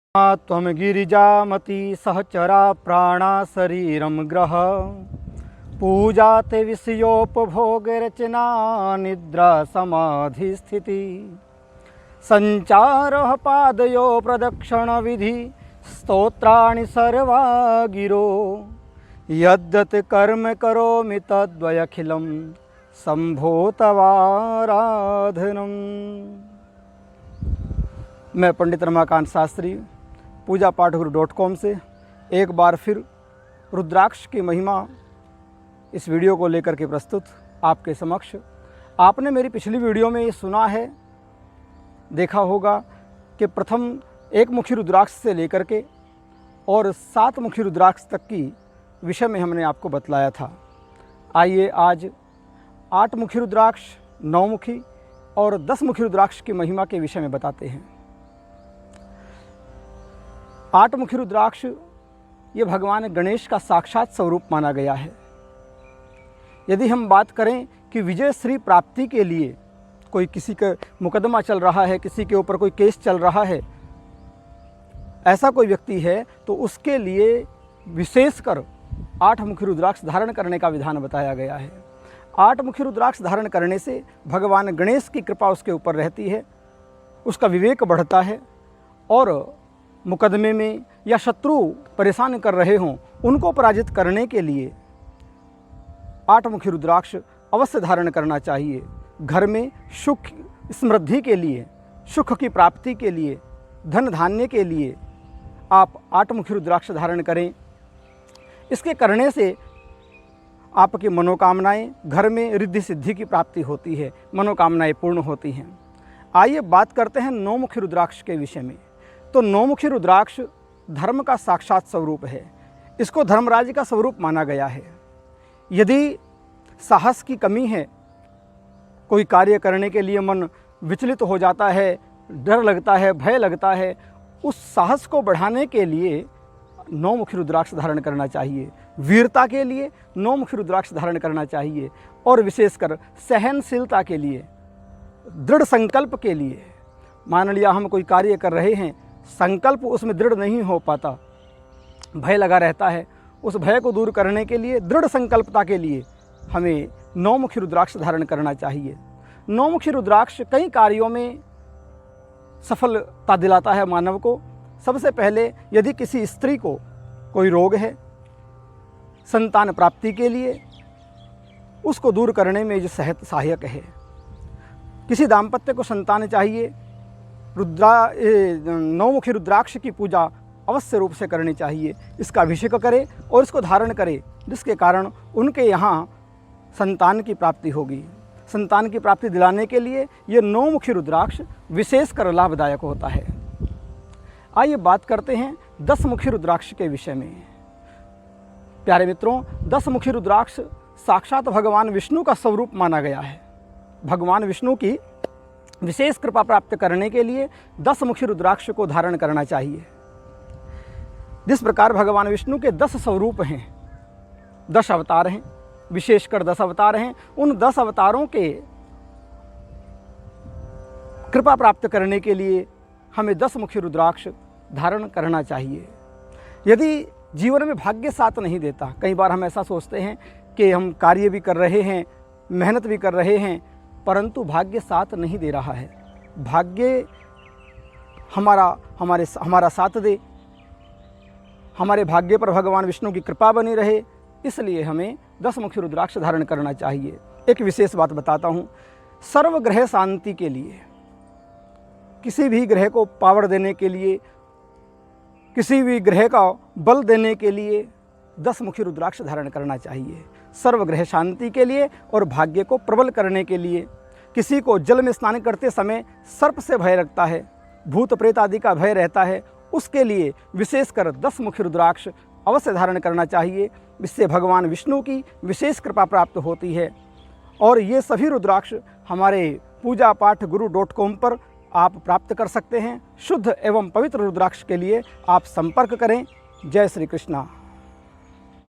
त्वं गिरिजामती सहचरा प्राणा शरीरं ग्रह पूजा ते विषयोपभोगरचना निद्रा समाधि स्थिति संचारः पादयो प्रदक्षिण विधि स्तोत्राणि सर्वा गिरो यद्यत् कर्म करोमि तद्वयखिलं शंभो तवाराधनम्। मैं पंडित रमाकांत शास्त्री पूजा पाठ गुरु.com से एक बार फिर रुद्राक्ष की महिमा इस वीडियो को लेकर के प्रस्तुत आपके समक्ष। आपने मेरी पिछली वीडियो में ये सुना है, देखा होगा कि प्रथम एक मुखी रुद्राक्ष से लेकर के और 7 मुखी रुद्राक्ष तक की विषय में हमने आपको बतलाया था। आइए आज 8 मुखी रुद्राक्ष, 9 मुखी और 10 मुखी रुद्राक्ष की महिमा के विषय में बताते हैं। 8 मुखी रुद्राक्ष ये भगवान गणेश का साक्षात स्वरूप माना गया है। यदि हम बात करें कि विजय श्री प्राप्ति के लिए कोई किसी का मुकदमा चल रहा है, किसी के ऊपर कोई केस चल रहा है, ऐसा कोई व्यक्ति है तो उसके लिए विशेषकर 8 मुखी रुद्राक्ष धारण करने का विधान बताया गया है। 8 मुखी रुद्राक्ष धारण करने से भगवान गणेश की कृपा उसके ऊपर रहती है, उसका विवेक बढ़ता है और मुकदमे में या शत्रु परेशान कर रहे हों उनको पराजित करने के लिए 8 मुखी रुद्राक्ष अवश्य धारण करना चाहिए। घर में सुख समृद्धि के लिए, सुख की प्राप्ति के लिए, धन धान्य के लिए आप 8 मुखी रुद्राक्ष धारण करें। इसके करने से आपकी मनोकामनाएं, घर में रिद्धि सिद्धि की प्राप्ति होती है, मनोकामनाएं पूर्ण होती हैं। आइए बात करते हैं 9 मुखी रुद्राक्ष के विषय में। तो 9 मुखी रुद्राक्ष धर्म का साक्षात स्वरूप है। इसको धर्मराज का स्वरूप माना गया है। यदि साहस की कमी है, कोई कार्य करने के लिए मन विचलित हो जाता है, डर लगता है, भय लगता है, उस साहस को बढ़ाने के लिए 9 मुखी रुद्राक्ष धारण करना चाहिए। वीरता के लिए 9 मुखी रुद्राक्ष धारण करना चाहिए और विशेषकर सहनशीलता के लिए, दृढ़ संकल्प के लिए। मान लिया हम कोई कार्य कर रहे हैं, संकल्प उसमें दृढ़ नहीं हो पाता, भय लगा रहता है, उस भय को दूर करने के लिए, दृढ़ संकल्पता के लिए हमें 9 मुखी रुद्राक्ष धारण करना चाहिए। 9 मुखी रुद्राक्ष कई कार्यों में सफलता दिलाता है मानव को। सबसे पहले यदि किसी स्त्री को कोई रोग है, संतान प्राप्ति के लिए उसको दूर करने में जो सहायक है। किसी दाम्पत्य को संतान चाहिए, 9 मुखी रुद्राक्ष की पूजा अवश्य रूप से करनी चाहिए। इसका अभिषेक करे और इसको धारण करे, जिसके कारण उनके यहाँ संतान की प्राप्ति होगी। संतान की प्राप्ति दिलाने के लिए ये 9 मुखी रुद्राक्ष विशेषकर लाभदायक होता है। आइए बात करते हैं 10 मुखी रुद्राक्ष के विषय में। प्यारे मित्रों, 10 मुखी रुद्राक्ष साक्षात भगवान विष्णु का स्वरूप माना गया है। भगवान विष्णु की विशेष कृपा प्राप्त करने के लिए 10 मुखी रुद्राक्ष को धारण करना चाहिए। जिस प्रकार भगवान विष्णु के 10 स्वरूप हैं, 10 अवतार हैं, विशेषकर 10 अवतार हैं, उन 10 अवतारों के कृपा प्राप्त करने के लिए हमें 10 मुखी रुद्राक्ष धारण करना चाहिए। यदि जीवन में भाग्य साथ नहीं देता, कई बार हम ऐसा सोचते हैं कि हम कार्य भी कर रहे हैं, मेहनत भी कर रहे हैं, परंतु भाग्य साथ नहीं दे रहा है। भाग्य हमारा साथ दे, हमारे भाग्य पर भगवान विष्णु की कृपा बनी रहे, इसलिए हमें 10 मुखी रुद्राक्ष धारण करना चाहिए। एक विशेष बात बताता हूँ, सर्वग्रह शांति के लिए, किसी भी ग्रह को पावर देने के लिए, किसी भी ग्रह का बल देने के लिए 10 मुखी रुद्राक्ष धारण करना चाहिए। सर्वग्रह शांति के लिए और भाग्य को प्रबल करने के लिए। किसी को जल में स्नान करते समय सर्प से भय लगता है, भूत प्रेत आदि का भय रहता है, उसके लिए विशेषकर 10 मुखी रुद्राक्ष अवश्य धारण करना चाहिए। इससे भगवान विष्णु की विशेष कृपा प्राप्त होती है। और ये सभी रुद्राक्ष हमारे पूजा पाठ गुरु.com पर आप प्राप्त कर सकते हैं। शुद्ध एवं पवित्र रुद्राक्ष के लिए आप संपर्क करें। जय श्री कृष्णा।